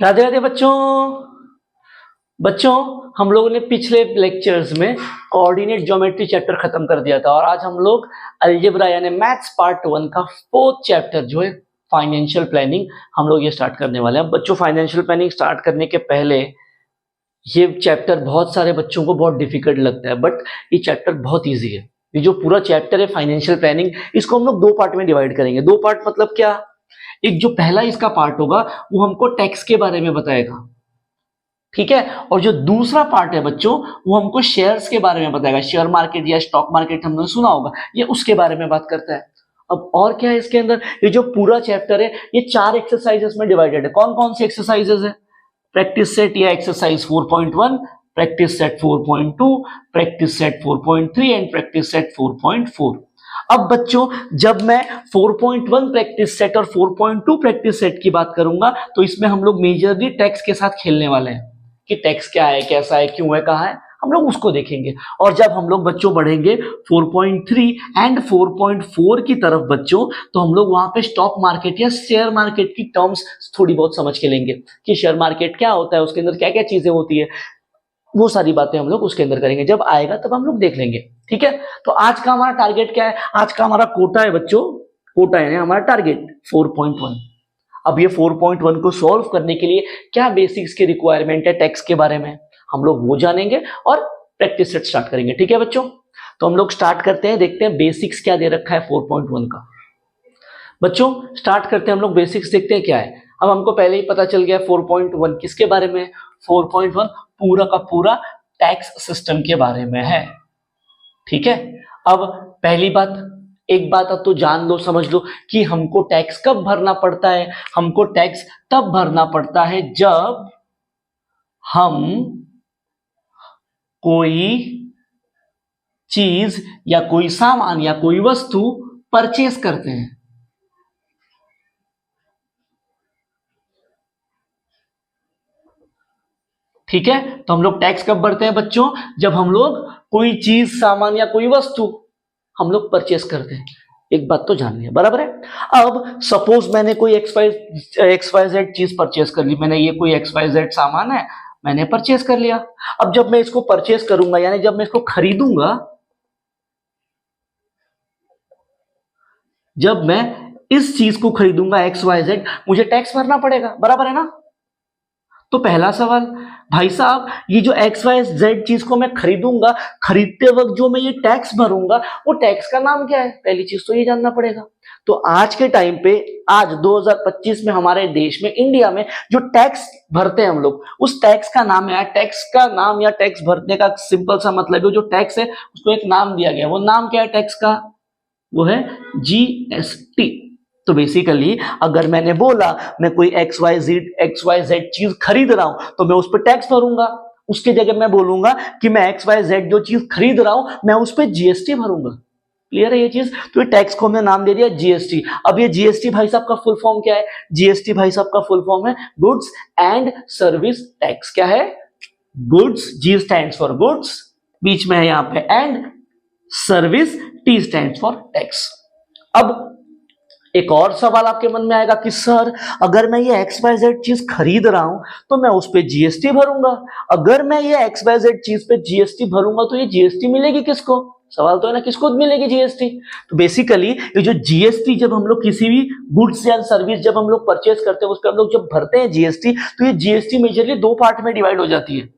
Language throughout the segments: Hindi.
राधे राधे बच्चों। बच्चों, हम लोगों ने पिछले लेक्चर्स में कोऑर्डिनेट ज्योमेट्री चैप्टर खत्म कर दिया था और आज हम लोग अलजेब्रा यानी मैथ्स पार्ट 1 का 4th चैप्टर जो है फाइनेंशियल प्लानिंग हम लोग ये स्टार्ट करने वाले हैं। बच्चों, फाइनेंशियल प्लानिंग स्टार्ट करने के पहले ये चैप्टर बहुत सारे बच्चों को बहुत डिफिकल्ट लगता है, बट ये चैप्टर बहुत ईजी है। ये जो पूरा चैप्टर है फाइनेंशियल प्लानिंग, इसको हम लोग दो पार्ट में डिवाइड करेंगे। दो पार्ट मतलब क्या? एक जो पहला इसका पार्ट होगा वो हमको टैक्स के बारे में बताएगा, ठीक है, और जो दूसरा पार्ट है बच्चों वो हमको शेयर्स के बारे में बताएगा। शेयर मार्केट या स्टॉक मार्केट हमने सुना होगा, ये उसके बारे में बात करता है। अब और क्या है इसके अंदर? ये जो पूरा चैप्टर है ये 4 एक्सरसाइजेस में डिवाइडेड है। कौन कौन से एक्सरसाइजेस है? प्रैक्टिस सेट या exercise 4.1, practice set 4.2, practice set 4.3 and practice set 4.4। अब बच्चों, जब मैं 4.1 प्रैक्टिस सेट और 4.2 प्रैक्टिस सेट की बात करूंगा तो इसमें हम लोग मेजरली टैक्स के साथ खेलने वाले हैं कि टैक्स क्या है, कैसा है, क्यों है, कहाँ है, हम लोग उसको देखेंगे। और जब हम लोग बच्चों बढ़ेंगे 4.3 एंड 4.4 की तरफ बच्चों, तो हम लोग वहां पे स्टॉक मार्केट या शेयर मार्केट की टर्म्स थोड़ी बहुत समझ के लेंगे कि शेयर मार्केट क्या होता है, उसके अंदर क्या क्या चीजें होती है, वो सारी बातें हम लोग उसके अंदर करेंगे। जब आएगा तब हम लोग देख लेंगे, ठीक है। तो आज का हमारा टारगेट क्या है? आज का हमारा कोटा है बच्चों, कोटा है हमारा टारगेट 4.1। अब ये 4.1 को सॉल्व करने के लिए क्या बेसिक्स की रिक्वायरमेंट है टैक्स के बारे में, हम लोग वो जानेंगे और प्रैक्टिस सेट स्टार्ट करेंगे, ठीक है बच्चों। तो हम लोग स्टार्ट करते हैं, देखते हैं बेसिक्स क्या दे रखा है 4.1 का। बच्चों स्टार्ट करते हैं हम लोग, बेसिक्स देखते हैं क्या है। अब हमको पहले ही पता चल गया 4.1 किसके बारे में? 4.1 पूरा का पूरा टैक्स सिस्टम के बारे में है, ठीक है। अब पहली बात, एक बात अब तो जान लो, समझ लो कि हमको टैक्स कब भरना पड़ता है। हमको टैक्स तब भरना पड़ता है जब हम कोई चीज या कोई सामान या कोई वस्तु परचेस करते हैं, ठीक है। तो हम लोग टैक्स कब भरते हैं बच्चों? जब हम लोग कोई चीज, सामान या कोई वस्तु हम लोग परचेस करते हैं। एक बात तो जाननी है, बराबर है। अब सपोज मैंने कोई XYZ चीज परचेस कर ली, मैंने ये कोई XYZ सामान है, मैंने परचेस कर लिया। अब जब मैं इसको परचेस करूंगा यानी जब मैं इसको खरीदूंगा, जब मैं इस चीज को खरीदूंगा XYZ, मुझे टैक्स भरना पड़ेगा, बराबर है ना। तो पहला सवाल, भाई साहब ये जो XYZ चीज को मैं खरीदूंगा, खरीदते वक्त जो मैं ये टैक्स भरूंगा वो टैक्स का नाम क्या है? पहली चीज तो ये जानना पड़ेगा। तो आज के टाइम पे, आज 2025 में हमारे देश में, इंडिया में जो टैक्स भरते हैं हम लोग, उस टैक्स का नाम है, टैक्स का नाम या टैक्स भरने का सिंपल सा मतलब है, जो टैक्स है उसको एक नाम दिया गया। वो नाम क्या है टैक्स का? वो है GST। तो बेसिकली अगर मैंने बोला मैं कोई XYZ चीज खरीद रहा हूं तो मैं उस पर टैक्स भरूंगा। उसके जगह मैं बोलूंगा कि मैं XYZ जो चीज खरीद रहा हूं मैं उस पर GST भरूंगा। क्लियर है ये चीज? तो ये टैक्स को हमने नाम दे दिया GST। अब ये GST भाई साहब का फुल फॉर्म क्या है? GST भाई साहब का फुल फॉर्म है गुड्स एंड सर्विस टैक्स। क्या है? Goods, G stands for goods, बीच में है यहां पे and service, T stands for tax. अब एक और सवाल आपके मन में आएगा कि सर अगर मैं ये XYZ चीज खरीद रहा हूं तो मैं उस पे GST भरूंगा, अगर मैं ये XYZ चीज पे GST भरूंगा तो ये GST मिलेगी किसको? सवाल तो है ना, किसको मिलेगी GST? तो बेसिकली ये जो GST, जब हम लोग किसी भी गुड्स या सर्विस जब हम लोग परचेस करते हैं उस पर हम लोग जब भरते हैं GST, तो ये GST मेजरली दो पार्ट में डिवाइड हो जाती है।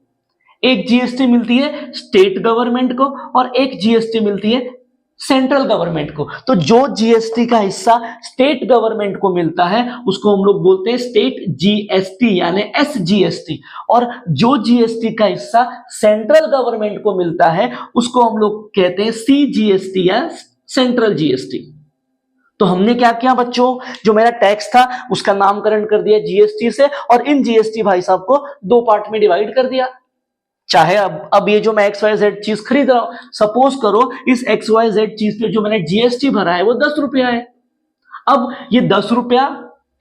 एक GST मिलती है स्टेट गवर्नमेंट को और एक GST मिलती है सेंट्रल गवर्नमेंट को। तो जो GST का हिस्सा स्टेट गवर्नमेंट को मिलता है उसको हम लोग बोलते हैं स्टेट GST यानी SGST, और जो GST का हिस्सा सेंट्रल गवर्नमेंट को मिलता है उसको हम लोग कहते हैं CGST या सेंट्रल GST। तो हमने क्या किया बच्चों, जो मेरा टैक्स था उसका नामकरण कर दिया GST से, और इन GST भाई साहब को दो पार्ट में डिवाइड कर दिया। चाहे अब ये जो मैं XYZ चीज खरीद रहा हूं, सपोज करो इस XYZ चीज पे जो मैंने GST भरा है वो 10 रुपया है। अब ये 10 रुपया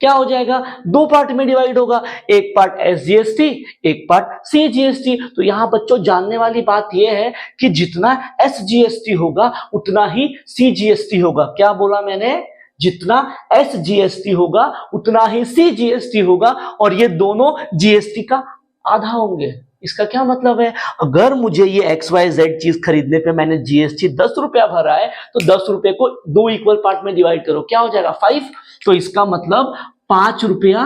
क्या हो जाएगा? दो पार्ट में डिवाइड होगा, एक पार्ट SGST, एक पार्ट CGST। तो यहां बच्चों जानने वाली बात यह है कि जितना SGST होगा उतना ही CGST होगा। क्या बोला मैंने? जितना SGST होगा उतना ही CGST होगा, और ये दोनों GST का आधा होंगे। इसका क्या मतलब है, अगर मुझे ये XYZ चीज खरीदने पे मैंने GST 10 रुपया भरा है, तो 10 रुपए को 2 इक्वल पार्ट में डिवाइड करो, क्या हो जाएगा 5। तो इसका मतलब 5 रुपया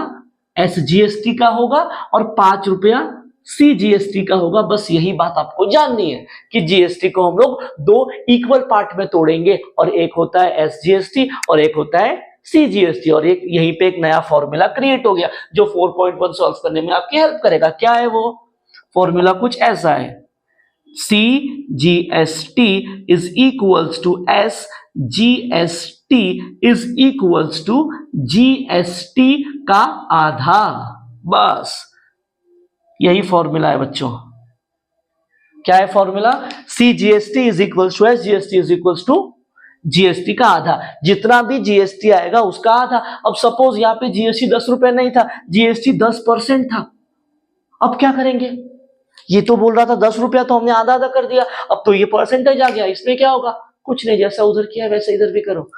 SGST का होगा और 5 रुपया CGST का होगा। बस यही बात आपको जाननी है कि GST को हम लोग 2 इक्वल पार्ट में तोड़ेंगे, और एक होता है SGST और एक होता है CGST, और एक यहीं पे एक नया फॉर्मूला क्रिएट हो गया जो 4.1 सॉल्व करने में आपकी हेल्प करेगा। क्या है वो फॉर्मूला, कुछ ऐसा है, CGST is equals to SGST is equals to GST का आधा। बस यही फॉर्मूला है बच्चों। क्या है formula, CGST is equals to SGST is equals to GST का आधा। जितना भी GST आएगा उसका आधा। अब सपोज यहाँ पे GST 10 रुपए नहीं था, GST 10% था, अब क्या करेंगे, ये तो बोल रहा था 10 रुपया, तो हमने आधा आधा कर दिया, अब तो ये परसेंटेज आ गया, इसमें क्या होगा, कुछ नहीं, जैसा उधर किया वैसे इधर भी करो।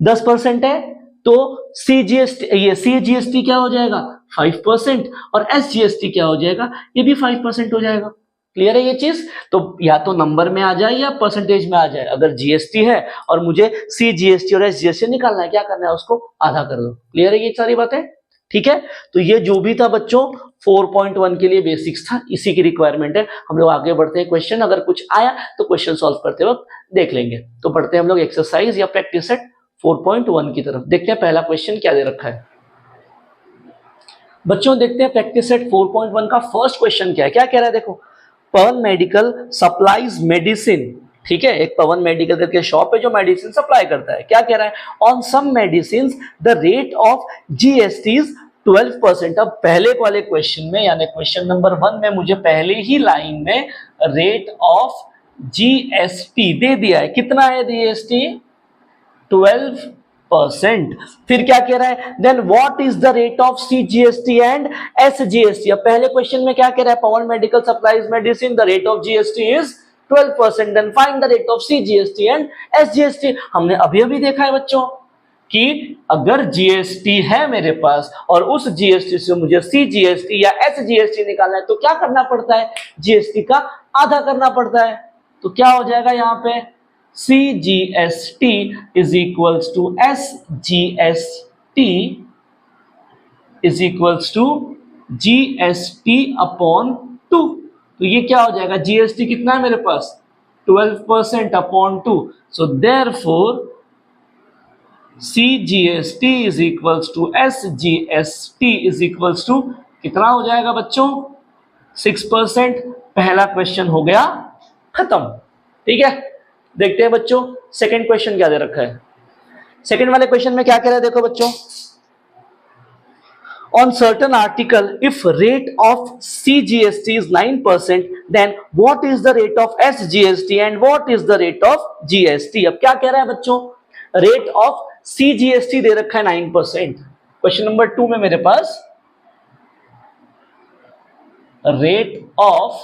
10% है तो CGST क्या हो जाएगा 5%, और SGST क्या हो जाएगा, ये भी 5% हो जाएगा। क्लियर है ये चीज, तो या तो नंबर में आ जाए या परसेंटेज में आ जाए। अगर GST है और मुझे CGST और SGST निकालना है, क्या करना है, उसको आधा कर दो। क्लियर है ये सारी बातें, ठीक है। तो ये जो भी था बच्चों 4.1 के लिए बेसिक्स था, इसी की रिक्वायरमेंट है। हम लोग आगे बढ़ते हैं, क्वेश्चन अगर कुछ आया तो क्वेश्चन सॉल्व करते वक्त देख लेंगे। तो बढ़ते हैं हम लोग एक्सरसाइज या प्रैक्टिस सेट 4.1 की तरफ। देखते हैं पहला क्वेश्चन क्या दे रखा है बच्चों। देखते हैं प्रैक्टिस सेट 4.1 का फर्स्ट क्वेश्चन क्या है। क्या कह रहा है, देखो, पवन मेडिकल सप्लाईज मेडिसिन, ठीक है, एक पवन मेडिकल करके शॉप है जो मेडिसिन सप्लाई करता है। क्या कह रहा है, on some medicine the rate of GST is 12%। अब पहले वाले क्वेश्चन में यानी क्वेश्चन नंबर 1 में मुझे पहले ही लाइन में रेट ऑफ GST दे दिया है। कितना है GST, 12%। फिर क्या कह रहा है, then what is the rate of CGST and SGST। अब पहले क्वेश्चन में क्या कह रहा है, Pawan medical supplies medicine the rate of GST is 12%, then find the rate of CGST and SGST। हमने अभी अभी देखा है बच्चों कि अगर GST है मेरे पास और उस GST से मुझे CGST या SGST निकालना है, तो क्या करना पड़ता है, GST का आधा करना पड़ता है। तो क्या हो जाएगा यहाँ पे, CGST is equals to SGST is equals to GST upon 2। तो ये क्या हो जाएगा, GST कितना है मेरे पास 12% upon 2, so therefore CGST is equals to SGST is equals to कितना हो जाएगा बच्चों 6%। पहला क्वेश्चन हो गया खत्म, ठीक है। देखते हैं बच्चों सेकंड क्वेश्चन क्या दे रखा है। सेकंड वाले क्वेश्चन में क्या कह रहा है, देखो बच्चों, on certain article if rate of CGST is 9% then what is the rate of SGST and what is the rate of GST। अब क्या कह रहा है बच्चों, रेट ऑफ CGST दे रखा है 9%। क्वेश्चन नंबर 2 में मेरे पास रेट ऑफ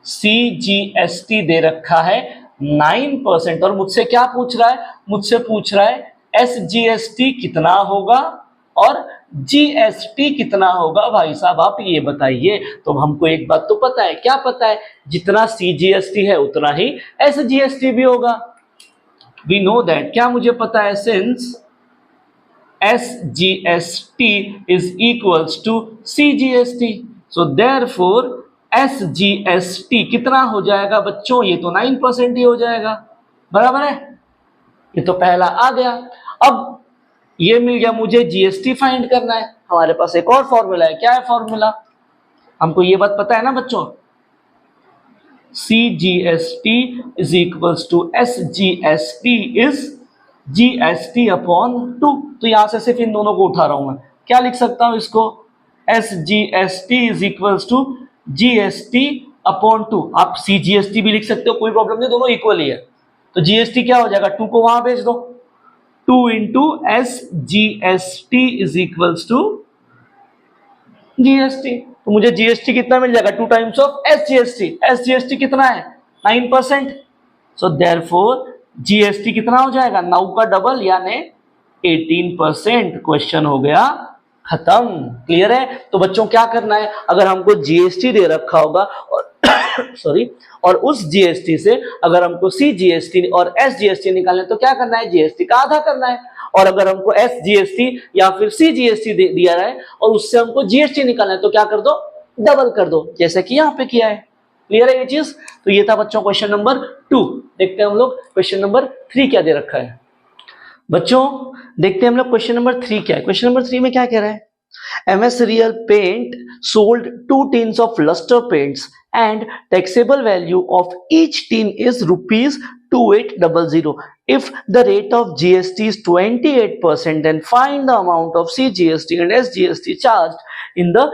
CGST दे रखा है 9%, और मुझसे क्या पूछ रहा है, मुझसे पूछ रहा है SGST कितना होगा और GST कितना होगा। भाई साहब आप ये बताइए। तो हमको एक बात तो पता है, क्या पता है, जितना CGST है उतना ही SGST भी होगा। वी नो दैट, क्या मुझे पता है, since SGST is equals to CGST, so therefore SGST कितना हो जाएगा बच्चों, ये तो 9% ही हो जाएगा, बराबर है। ये तो पहला आ गया। अब ये मिल गया, मुझे GST फाइंड करना है। हमारे पास एक और फॉर्मूला है। क्या है फॉर्मूला, हमको ये बात पता है ना बच्चों, CGST is equals to SGST is GST upon 2। तो यहां से सिर्फ इन दोनों को उठा रहा हूं मैं। क्या लिख सकता हूं इसको, SGST is equals to GST upon 2। आप CGST भी लिख सकते हो, कोई प्रॉब्लम नहीं, दोनों इक्वल ही है। तो GST क्या हो जाएगा, 2 को वहां भेज दो, 2 into SGST is equals to GST। तो मुझे GST कितना मिल जाएगा, 2 times of SGST। SGST कितना है 9%, so therefore GST कितना हो जाएगा 9 का डबल यानी 18%। क्वेश्चन हो गया खत्म। क्लियर है? तो बच्चों क्या करना है, अगर हमको जीएसटी दे रखा होगा और सॉरी और उस जीएसटी से अगर हमको सी जीएसटी और एस जीएसटी निकालना है तो क्या करना है, जीएसटी का आधा करना है। और अगर हमको एस जीएसटी या फिर सी जीएसटी दिया है और उससे हमको जीएसटी निकालना है तो क्या कर दो, डबल कर दो, जैसे कि यहाँ पे किया है। क्लियर है ये चीज? तो ये था बच्चों क्वेश्चन नंबर 2। देखते हैं हम लोग क्वेश्चन नंबर 3 क्या दे रखा है। बच्चों देखते हैं हम लोग क्वेश्चन नंबर 3 क्या है। क्वेश्चन नंबर 3 में क्या कह रहा है, MS Real Paint sold 2 tins of luster paints and taxable value of each tin is rupees 2800. If the rate of GST is 28%, then find the amount of CGST and SGST charged in the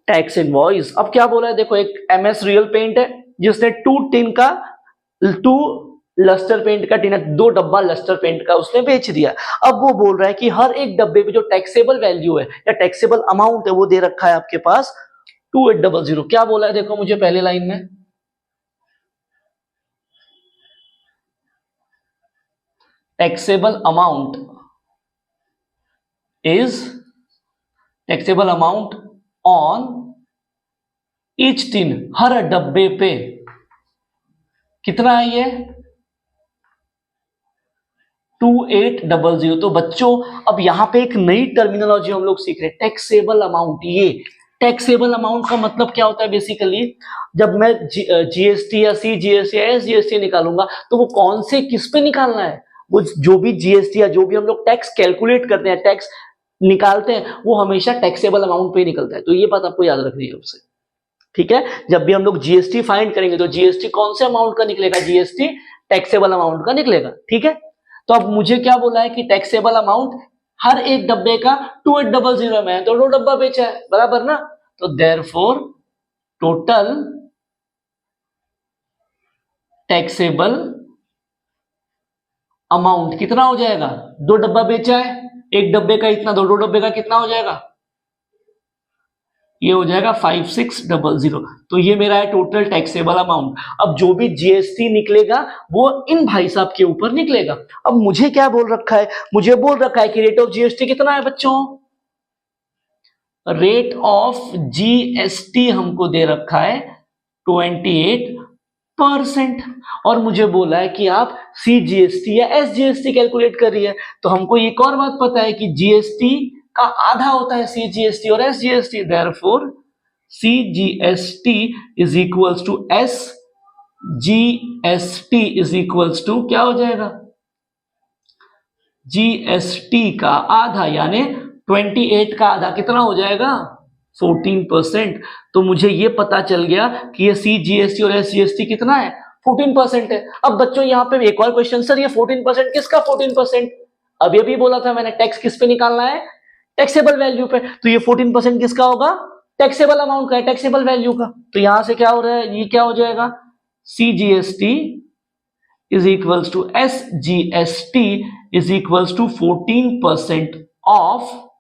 tax invoice. अब क्या बोला है, देखो एक MS Real Paint है जिसने 2 लस्टर पेंट का टीना 2 डब्बा लस्टर पेंट का उसने बेच दिया। अब वो बोल रहा है कि हर एक डब्बे पे जो टैक्सेबल वैल्यू है या टैक्सेबल अमाउंट है वो दे रखा है आपके पास 2800। क्या बोला है देखो मुझे पहले लाइन में, taxable amount on each tin, हर डब्बे पे कितना है ये 2800। तो बच्चों अब यहां पे एक नई टर्मिनोलॉजी हम लोग सीख रहे हैं, टैक्सेबल अमाउंट। ये टैक्सेबल अमाउंट का मतलब क्या होता है, बेसिकली जब मैं जीएसटी या सी जीएसटी या एस जीएसटी निकालूंगा तो वो कौन से किस पे निकालना है, वो जो भी जीएसटी या जो भी हम लोग टैक्स कैलकुलेट करते हैं, टैक्स निकालते हैं, वो हमेशा टैक्सेबल अमाउंट पे ही निकलता है। तो ये बात आपको याद रखनी है उससे, ठीक है। जब भी हम लोग जीएसटी फाइंड करेंगे तो जीएसटी कौन से अमाउंट का निकलेगा, जीएसटी टैक्सेबल अमाउंट का निकलेगा, ठीक है। तो अब मुझे क्या बोला है कि टैक्सेबल अमाउंट हर एक डब्बे का 2800 में, तो 2 डब्बा बेचा है, बराबर ना। तो देयरफॉर टोटल टैक्सेबल अमाउंट कितना हो जाएगा, 2 डब्बा बेचा है, एक डब्बे का इतना, 2 डब्बे का कितना हो जाएगा, ये हो जाएगा 5600। तो ये मेरा है टोटल टैक्सेबल अमाउंट। अब जो भी जीएसटी निकलेगा वो इन भाई साहब के ऊपर निकलेगा। अब मुझे क्या बोल रखा है, मुझे बोल रखा है कि रेट ऑफ जीएसटी कितना है बच्चों, रेट ऑफ जीएसटी हमको दे रखा है 28%। और मुझे बोला है कि आप सीजीएसटी या एसजीएसटी कैलकुलेट करिए। तो हमको एक और बात पता है कि जीएसटी का आधा होता है सीजीएसटी और SGST, therefore CGST is equals to SGST is equals to क्या हो जाएगा, जीएसटी का आधा, यानी 28 का आधा कितना हो जाएगा 14%। तो मुझे ये पता चल गया कि ये सीजीएसटी और एसजीएसटी कितना है 14% है। अब बच्चों यहाँ पे एक और क्वेश्चन, सर ये 14% किसका 14%, अभी अभी बोला था मैंने टैक्स किस पे निकालना है, टैक्सेबल वैल्यू पे। तो ये 14% किसका होगा, टैक्सेबल अमाउंट का है, टैक्सेबल वैल्यू का। तो यहां से क्या हो रहा है, ये क्या हो जाएगा, CGST is equals to SGST is equals to 14% of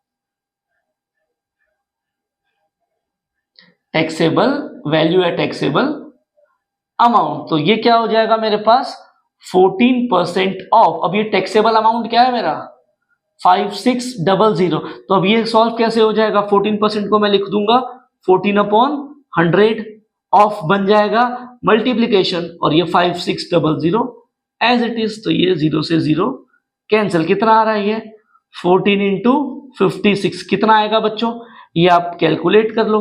taxable value है, टैक्सेबल अमाउंट। तो ये क्या हो जाएगा मेरे पास 14% ऑफ, अब ये टैक्सेबल अमाउंट क्या है मेरा 5600। तो अब ये सॉल्व कैसे हो जाएगा, 14% को मैं लिख दूंगा 14/100, ऑफ बन जाएगा मल्टीप्लीकेशन, और ये 5600 एज इट इज। तो ये 0 से 0 कैंसिल, कितना आ रहा है ये 14 इंटू 56 कितना आएगा बच्चों, ये आप कैलकुलेट कर लो,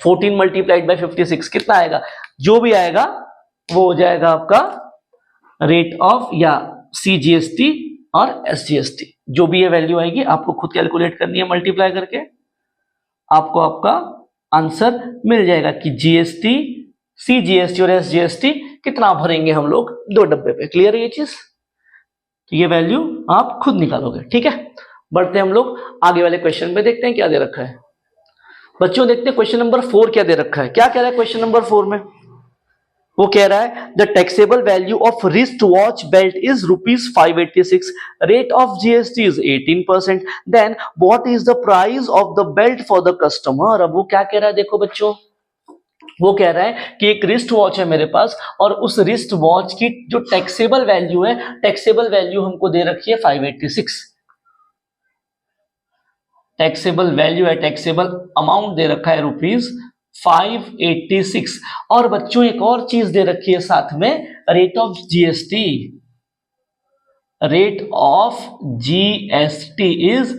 14 मल्टीप्लाइड बाय 56 कितना आएगा, जो भी आएगा वो हो जाएगा आपका रेट ऑफ या सीजीएसटी और एसजीएसटी, जो भी ये वैल्यू आएगी आपको खुद कैलकुलेट करनी है, मल्टीप्लाई करके आपको आपका आंसर मिल जाएगा कि जीएसटी, सीजीएसटी और एसजीएसटी कितना भरेंगे हम लोग 2 डब्बे पे। क्लियर है ये चीज, तो ये वैल्यू आप खुद निकालोगे, ठीक है। बढ़ते हैं हम लोग आगे वाले क्वेश्चन पे, देखते हैं क्या दे रखा है बच्चों। देखते हैं क्वेश्चन नंबर 4 क्या दे रखा है। क्या कह रहा है क्वेश्चन नंबर 4 में, वो कह रहा है the taxable value of wrist watch belt is ₹586, rate of GST is 18%, then what is the price of the belt for the customer. अब वो क्या कह रहा है देखो बच्चों, वो कह रहा है कि एक रिस्ट वॉच है मेरे पास और उस रिस्ट वॉच की जो टैक्सेबल वैल्यू है, टैक्सेबल वैल्यू हमको दे रखी है 586। टैक्सेबल वैल्यू है, टैक्सेबल अमाउंट दे रखा है रुपीज 586। और बच्चों एक और चीज दे रखी है साथ में, rate of GST. Rate of GST is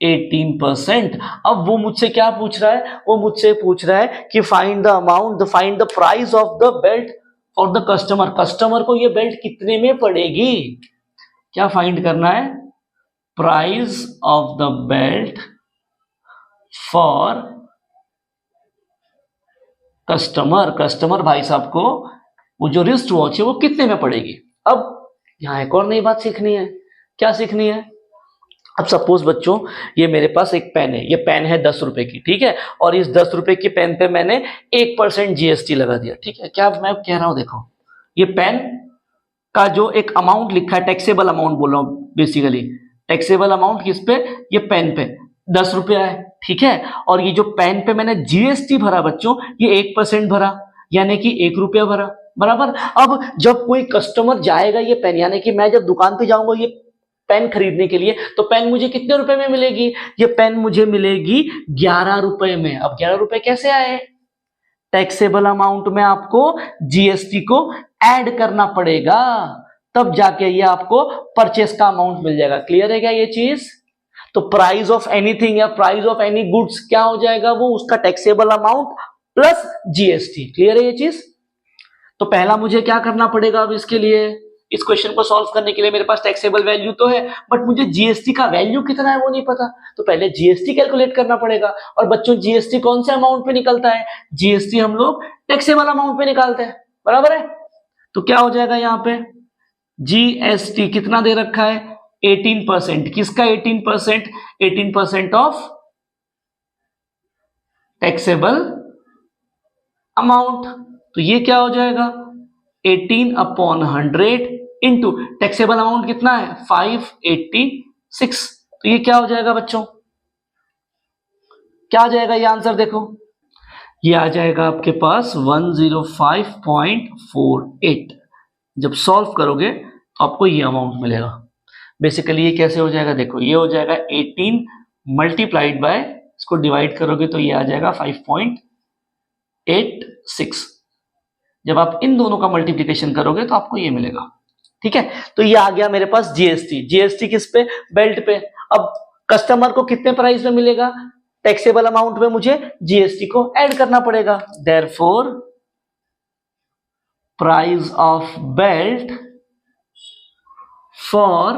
18%। अब वो मुझसे क्या पूछ रहा है, वो मुझसे पूछ रहा है कि find the amount, find the price of the belt for the customer. Customer को ये बेल्ट कितने में पड़ेगी, क्या फाइंड करना है, price of the belt for customer. Customer भाई साहब को वो जो रिस्ट वॉच है वो कितने में पड़ेगी। अब यहां एक और नई बात सीखनी है, क्या सीखनी है। अब सपोज बच्चों ये मेरे पास एक पेन है, ये पेन है 10 रुपए की, ठीक है, और इस 10 रुपए की पेन पे मैंने 1% जीएसटी लगा दिया, ठीक है। क्या मैं कह रहा हूं, देखो ये पेन का जो एक अमाउंट लिखा है, टैक्सेबल अमाउंट बोल रहा हूं बेसिकली, टैक्सेबल अमाउंट किस पे, ये पेन पे 10 रुपया है, ठीक है। और ये जो पेन पे मैंने जीएसटी भरा बच्चों, ये 1% भरा, यानी कि 1 रुपया भरा, बराबर। अब जब कोई कस्टमर जाएगा ये पेन, यानी कि मैं जब दुकान पे जाऊंगा ये पेन खरीदने के लिए, तो पेन मुझे कितने रुपए में मिलेगी, ये पेन मुझे मिलेगी 11 रुपए में। अब 11 रुपए कैसे आए, टैक्सेबल अमाउंट में आपको जीएसटी को ऐड करना पड़ेगा, तब जाके ये आपको परचेस का अमाउंट मिल जाएगा। क्लियर है क्या ये चीज। तो प्राइस ऑफ एनीथिंग या प्राइस ऑफ एनी गुड्स क्या हो जाएगा, वो उसका taxable amount plus GST. Clear है ये चीज। तो पहला मुझे क्या करना पड़ेगा अब इसके लिए, इस क्वेश्चन को सॉल्व करने के लिए मेरे पास टैक्सेबल वैल्यू तो है, बट मुझे जीएसटी का वैल्यू कितना है वो नहीं पता, तो पहले जीएसटी कैलकुलेट करना पड़ेगा। और बच्चों जीएसटी कौन से अमाउंट पे निकलता है, जीएसटी हम लोग टैक्सेबल अमाउंट पे निकालते हैं, बराबर है। तो क्या हो जाएगा यहाँ पे, जीएसटी कितना दे रखा है, 18%। किसका 18%, 18% ऑफ टैक्सेबल अमाउंट। तो ये क्या हो जाएगा, 18/100 इंटू टैक्सेबल अमाउंट कितना है 586। तो ये क्या हो जाएगा बच्चों, क्या आ जाएगा ये आंसर, देखो ये आ जाएगा आपके पास 105.48। जब सॉल्व करोगे तो आपको ये अमाउंट मिलेगा। बेसिकली ये कैसे हो जाएगा, देखो ये हो जाएगा 18 मल्टीप्लाइड बाय, इसको डिवाइड करोगे तो ये आ जाएगा 5.86। जब आप इन दोनों का मल्टीप्लिकेशन करोगे तो आपको ये मिलेगा, ठीक है। तो ये आ गया मेरे पास जीएसटी। जीएसटी किस पे, बेल्ट पे। अब कस्टमर को कितने प्राइस में मिलेगा, टैक्सेबल अमाउंट में मुझे जीएसटी को ऐड करना पड़ेगा। Therefore price of belt for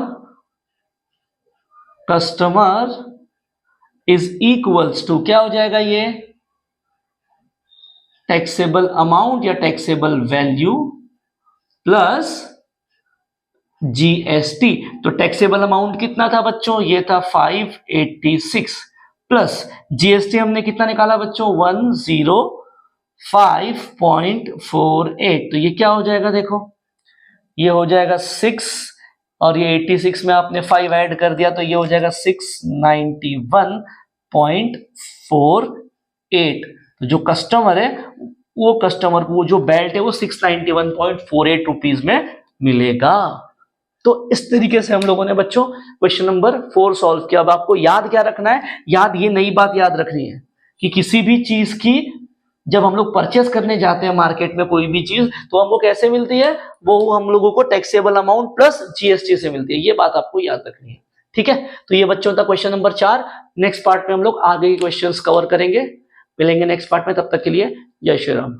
customer is equals to, क्या हो जाएगा ये, टैक्सेबल अमाउंट या टैक्सेबल वैल्यू प्लस जीएसटी। तो टैक्सेबल अमाउंट कितना था बच्चों, ये था 586 प्लस जीएसटी हमने कितना निकाला बच्चों, 105.48। तो ये क्या हो जाएगा, देखो ये हो जाएगा 6 और ये 86 में आपने 5 ऐड कर दिया तो ये हो जाएगा 691.48। तो जो कस्टमर है वो कस्टमर को जो बेल्ट है वो 691.48 रुपीज में मिलेगा। तो इस तरीके से हम लोगों ने बच्चों क्वेश्चन नंबर 4 सॉल्व किया। अब आपको याद क्या रखना है, याद ये नई बात याद रखनी है कि किसी भी चीज की जब हम लोग परचेस करने जाते हैं मार्केट में कोई भी चीज, तो हमको कैसे मिलती है, वो हम लोगों को टैक्सेबल अमाउंट प्लस जीएसटी से मिलती है। ये बात आपको याद रखनी है, ठीक है। तो ये बच्चों था क्वेश्चन नंबर 4। नेक्स्ट पार्ट में हम लोग आगे के क्वेश्चंस कवर करेंगे, मिलेंगे नेक्स्ट पार्ट में। तब तक के लिए जय श्री राम।